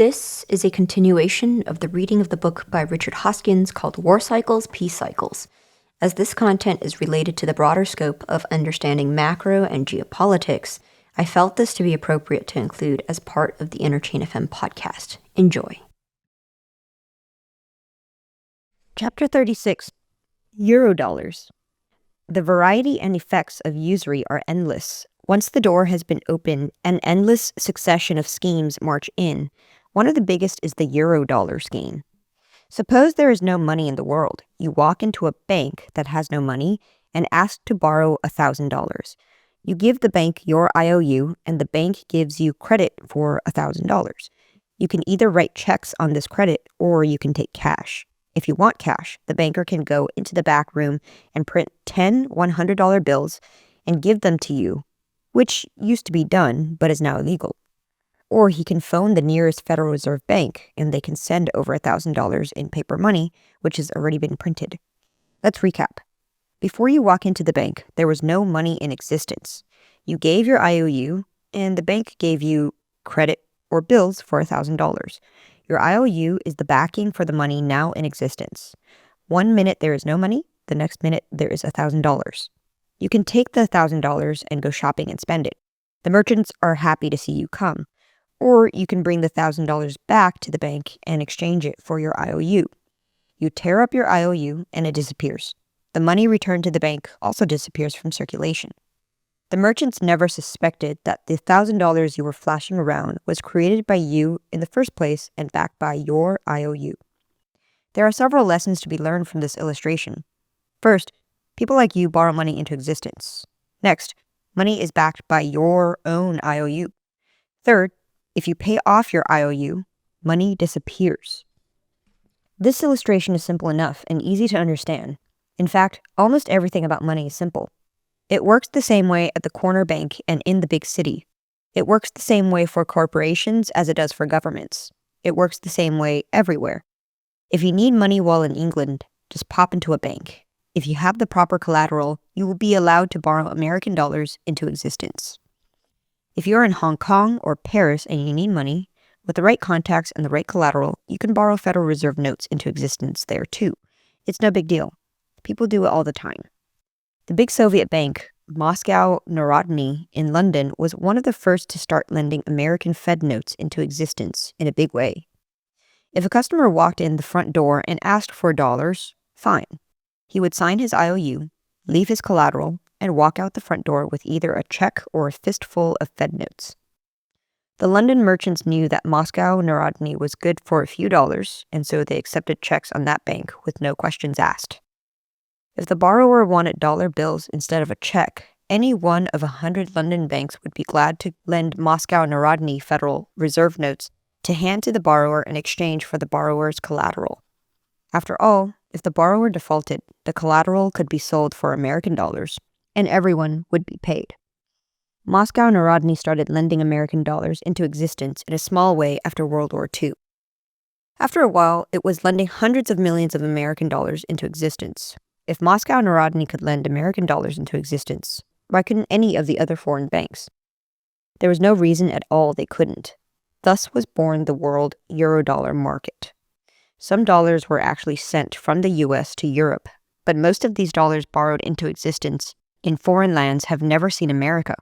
This is a continuation of the reading of the book by Richard Hoskins called War Cycles, Peace Cycles. As this content is related to the broader scope of understanding macro and geopolitics, I felt this to be appropriate to include as part of the Interchain FM podcast. Enjoy. Chapter 36, Eurodollars. The variety and effects of usury are endless. Once the door has been opened, an endless succession of schemes march in. One of the biggest is the Eurodollar scheme. Suppose there is no money in the world. You walk into a bank that has no money and ask to borrow $1,000. You give the bank your IOU and the bank gives you credit for $1,000. You can either write checks on this credit or you can take cash. If you want cash, the banker can go into the back room and print 10 $100 bills and give them to you, which used to be done but is now illegal. Or he can phone the nearest Federal Reserve Bank and they can send over $1,000 in paper money, which has already been printed. Let's recap. Before you walk into the bank, there was no money in existence. You gave your IOU and the bank gave you credit or bills for $1,000. Your IOU is the backing for the money now in existence. 1 minute there is no money, the next minute there is $1,000. You can take the $1,000 and go shopping and spend it. The merchants are happy to see you come. Or you can bring the $1,000 back to the bank and exchange it for your IOU. You tear up your IOU and it disappears. The money returned to the bank also disappears from circulation. The merchants never suspected that the $1,000 you were flashing around was created by you in the first place and backed by your IOU. There are several lessons to be learned from this illustration. First, people like you borrow money into existence. Next, money is backed by your own IOU. Third, if you pay off your IOU, money disappears. This illustration is simple enough and easy to understand. In fact, almost everything about money is simple. It works the same way at the corner bank and in the big city. It works the same way for corporations as it does for governments. It works the same way everywhere. If you need money while in England, just pop into a bank. If you have the proper collateral, you will be allowed to borrow American dollars into existence. If you're in Hong Kong or Paris and you need money, with the right contacts and the right collateral, you can borrow Federal Reserve notes into existence there too. It's no big deal. People do it all the time. The big Soviet bank, Moscow Narodny in London, was one of the first to start lending American Fed notes into existence in a big way. If a customer walked in the front door and asked for dollars, fine. He would sign his IOU, leave his collateral, and walk out the front door with either a check or a fistful of Fed notes. The London merchants knew that Moscow Narodny was good for a few dollars, and so they accepted checks on that bank with no questions asked. If the borrower wanted dollar bills instead of a check, any one of 100 London banks would be glad to lend Moscow Narodny Federal Reserve notes to hand to the borrower in exchange for the borrower's collateral. After all, if the borrower defaulted, the collateral could be sold for American dollars, and everyone would be paid. Moscow Narodny started lending American dollars into existence in a small way after World War II. After a while, it was lending hundreds of millions of American dollars into existence. If Moscow Narodny could lend American dollars into existence, why couldn't any of the other foreign banks? There was no reason at all they couldn't. Thus was born the world Eurodollar market. Some dollars were actually sent from the US to Europe, but most of these dollars borrowed into existence in foreign lands have never seen America.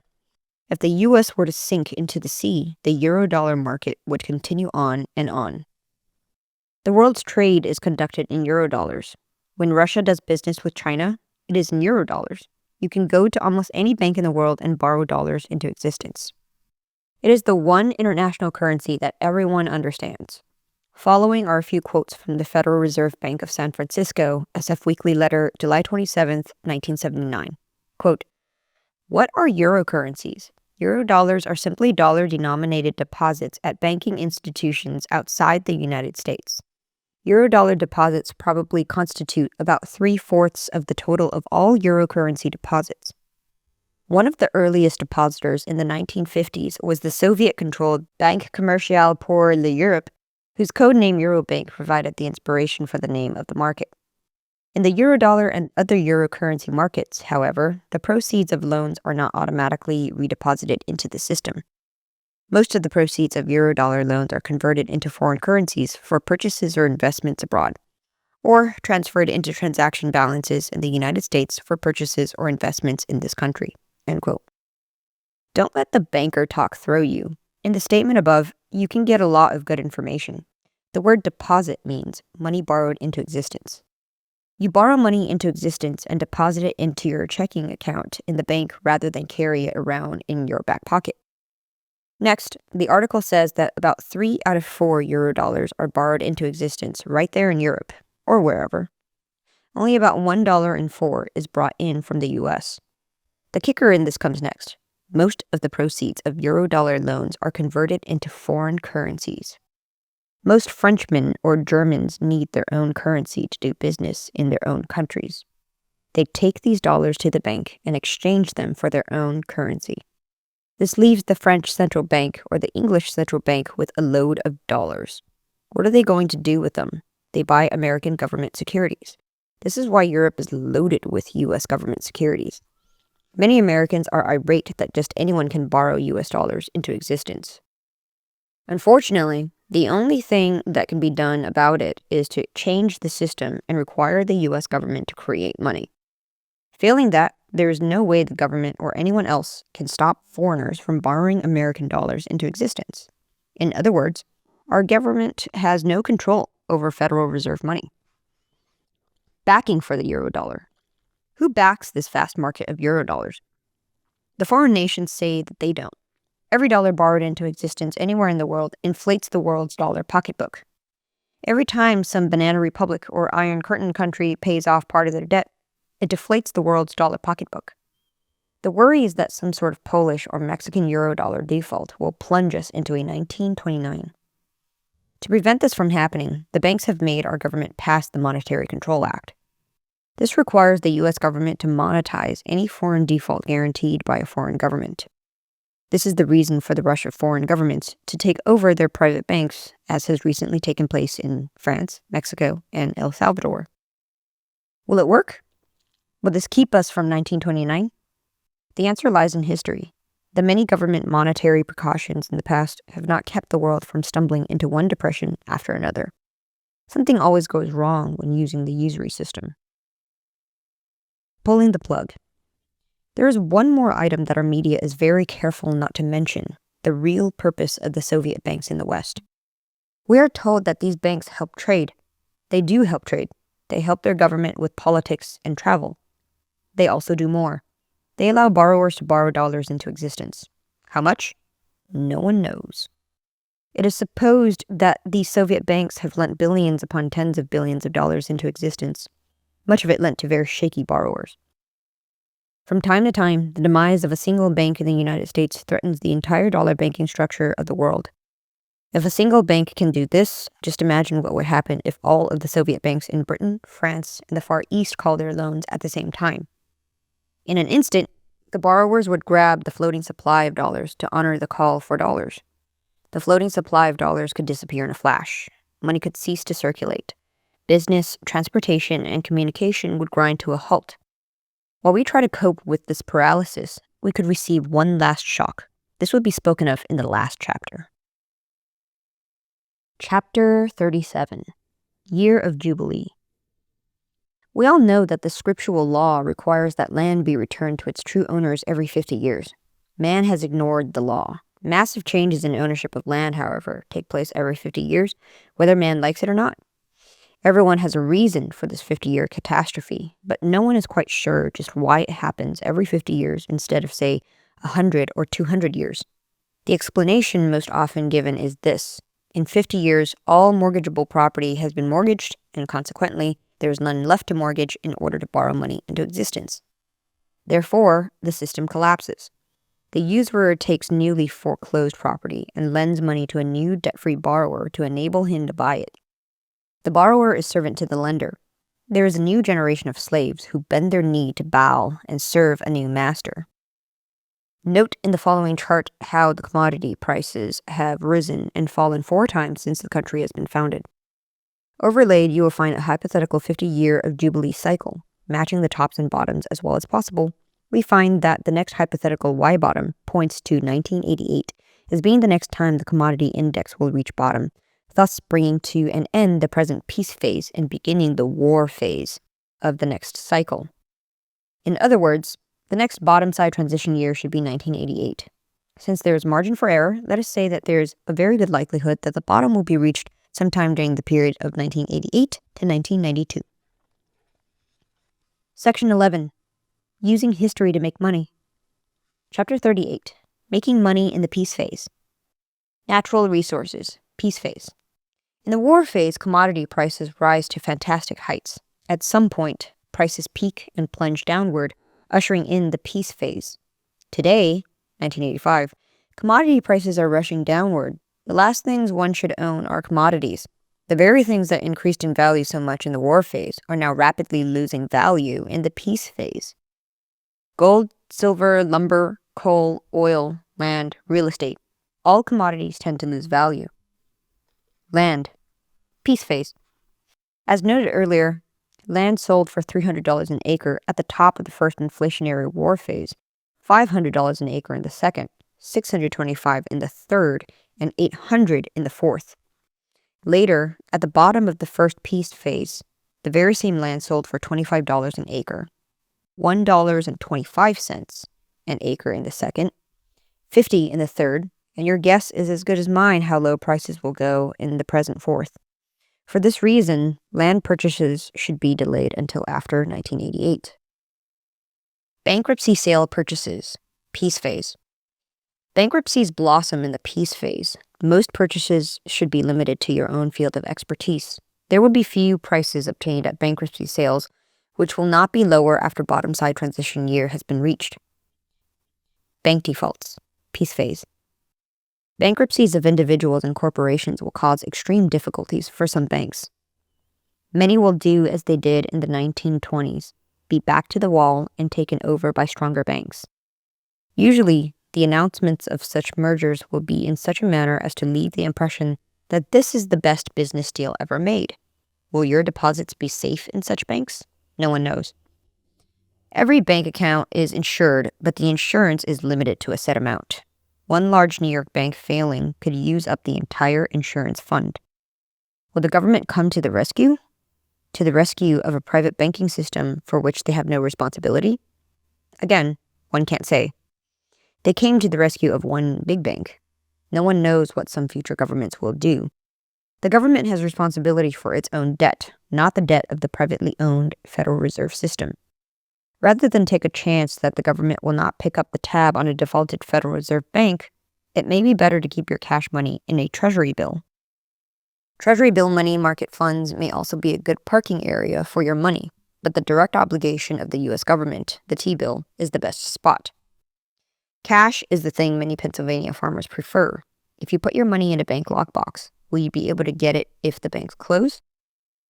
If the US were to sink into the sea, the Eurodollar market would continue on and on. The world's trade is conducted in Eurodollars. When Russia does business with China, it is in Eurodollars. You can go to almost any bank in the world and borrow dollars into existence. It is the one international currency that everyone understands. Following are a few quotes from the Federal Reserve Bank of San Francisco, SF Weekly Letter, July 27, 1979. Quote, "What are euro currencies? Eurodollars are simply dollar-denominated deposits at banking institutions outside the United States. Eurodollar deposits probably constitute about 3/4 of the total of all euro currency deposits. One of the earliest depositors in the 1950s was the Soviet-controlled Banque Commerciale pour l'Europe, whose codename Eurobank provided the inspiration for the name of the market. In the Eurodollar and other euro currency markets, however, the proceeds of loans are not automatically redeposited into the system. Most of the proceeds of Eurodollar loans are converted into foreign currencies for purchases or investments abroad, or transferred into transaction balances in the United States for purchases or investments in this country." End quote. Don't let the banker talk throw you. In the statement above, you can get a lot of good information. The word deposit means money borrowed into existence. You borrow money into existence and deposit it into your checking account in the bank rather than carry it around in your back pocket. Next, the article says that about 3 out of 4 Eurodollars are borrowed into existence right there in Europe, or wherever. Only about $1.04 is brought in from the US. The kicker in this comes next. Most of the proceeds of Eurodollar loans are converted into foreign currencies. Most Frenchmen or Germans need their own currency to do business in their own countries. They take these dollars to the bank and exchange them for their own currency. This leaves the French central bank or the English central bank with a load of dollars. What are they going to do with them? They buy American government securities. This is why Europe is loaded with US government securities. Many Americans are irate that just anyone can borrow US dollars into existence. Unfortunately, the only thing that can be done about it is to change the system and require the US government to create money. Failing that, there is no way the government or anyone else can stop foreigners from borrowing American dollars into existence. In other words, our government has no control over Federal Reserve money. Backing for the Eurodollar. Who backs this vast market of Eurodollars? The foreign nations say that they don't. Every dollar borrowed into existence anywhere in the world inflates the world's dollar pocketbook. Every time some Banana Republic or Iron Curtain country pays off part of their debt, it deflates the world's dollar pocketbook. The worry is that some sort of Polish or Mexican Eurodollar default will plunge us into a 1929. To prevent this from happening, the banks have made our government pass the Monetary Control Act. This requires the US government to monetize any foreign default guaranteed by a foreign government. This is the reason for the rush of foreign governments to take over their private banks, as has recently taken place in France, Mexico, and El Salvador. Will it work? Will this keep us from 1929? The answer lies in history. The many government monetary precautions in the past have not kept the world from stumbling into one depression after another. Something always goes wrong when using the usury system. Pulling the plug. There is one more item that our media is very careful not to mention, the real purpose of the Soviet banks in the West. We are told that these banks help trade. They do help trade. They help their government with politics and travel. They also do more. They allow borrowers to borrow dollars into existence. How much? No one knows. It is supposed that these Soviet banks have lent billions upon tens of billions of dollars into existence, much of it lent to very shaky borrowers. From time to time, the demise of a single bank in the United States threatens the entire dollar banking structure of the world. If a single bank can do this, just imagine what would happen if all of the Soviet banks in Britain, France, and the Far East called their loans at the same time. In an instant, the borrowers would grab the floating supply of dollars to honor the call for dollars. The floating supply of dollars could disappear in a flash. Money could cease to circulate. Business, transportation, and communication would grind to a halt. While we try to cope with this paralysis, we could receive one last shock. This would be spoken of in the last chapter. Chapter 37. Year of Jubilee. We all know that the scriptural law requires that land be returned to its true owners every 50 years. Man has ignored the law. Massive changes in ownership of land, however, take place every 50 years, whether man likes it or not. Everyone has a reason for this 50-year catastrophe, but no one is quite sure just why it happens every 50 years instead of, say, 100 or 200 years. The explanation most often given is this. In 50 years, all mortgageable property has been mortgaged, and consequently, there is none left to mortgage in order to borrow money into existence. Therefore, the system collapses. The usurer takes newly foreclosed property and lends money to a new debt-free borrower to enable him to buy it. The borrower is servant to the lender. There is a new generation of slaves who bend their knee to bow and serve a new master. Note in the following chart how the commodity prices have risen and fallen 4 times since the country has been founded. Overlaid, you will find a hypothetical 50-year of Jubilee cycle. Matching the tops and bottoms as well as possible, we find that the next hypothetical Y bottom points to 1988 as being the next time the commodity index will reach bottom, thus bringing to an end the present peace phase and beginning the war phase of the next cycle. In other words, the next bottom side transition year should be 1988. Since there is margin for error, let us say that there is a very good likelihood that the bottom will be reached sometime during the period of 1988 to 1992. Section 11. Using history to make money. Chapter 38. Making money in the peace phase. Natural resources, peace phase. In the war phase, commodity prices rise to fantastic heights. At some point, prices peak and plunge downward, ushering in the peace phase. Today, 1985, commodity prices are rushing downward. The last things one should own are commodities. The very things that increased in value so much in the war phase are now rapidly losing value in the peace phase. Gold, silver, lumber, coal, oil, land, real estate. All commodities tend to lose value. Land. Peace phase. As noted earlier, land sold for $300 an acre at the top of the first inflationary war phase, $500 an acre in the second, $625 in the third, and $800 in the fourth. Later, at the bottom of the first peace phase, the very same land sold for $25 an acre, $1.25 an acre in the second, $50 in the third, and your guess is as good as mine how low prices will go in the present fourth. For this reason, land purchases should be delayed until after 1988. Bankruptcy sale purchases, peace phase. Bankruptcies blossom in the peace phase. Most purchases should be limited to your own field of expertise. There will be few prices obtained at bankruptcy sales, which will not be lower after bottom side transition year has been reached. Bank defaults, peace phase. Bankruptcies of individuals and corporations will cause extreme difficulties for some banks. Many will do as they did in the 1920s, be back to the wall and taken over by stronger banks. Usually, the announcements of such mergers will be in such a manner as to leave the impression that this is the best business deal ever made. Will your deposits be safe in such banks? No one knows. Every bank account is insured, but the insurance is limited to a set amount. One large New York bank failing could use up the entire insurance fund. Will the government come to the rescue? To the rescue of a private banking system for which they have no responsibility? Again, one can't say. They came to the rescue of one big bank. No one knows what some future governments will do. The government has responsibility for its own debt, not the debt of the privately owned Federal Reserve System. Rather than take a chance that the government will not pick up the tab on a defaulted Federal Reserve Bank, it may be better to keep your cash money in a Treasury bill. Treasury bill money market funds may also be a good parking area for your money, but the direct obligation of the U.S. government, the T-bill, is the best spot. Cash is the thing many Pennsylvania farmers prefer. If you put your money in a bank lockbox, will you be able to get it if the banks close?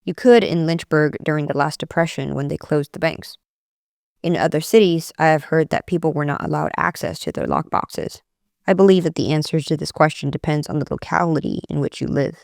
You could in Lynchburg during the last depression when they closed the banks. In other cities, I have heard that people were not allowed access to their lockboxes. I believe that the answer to this question depends on the locality in which you live.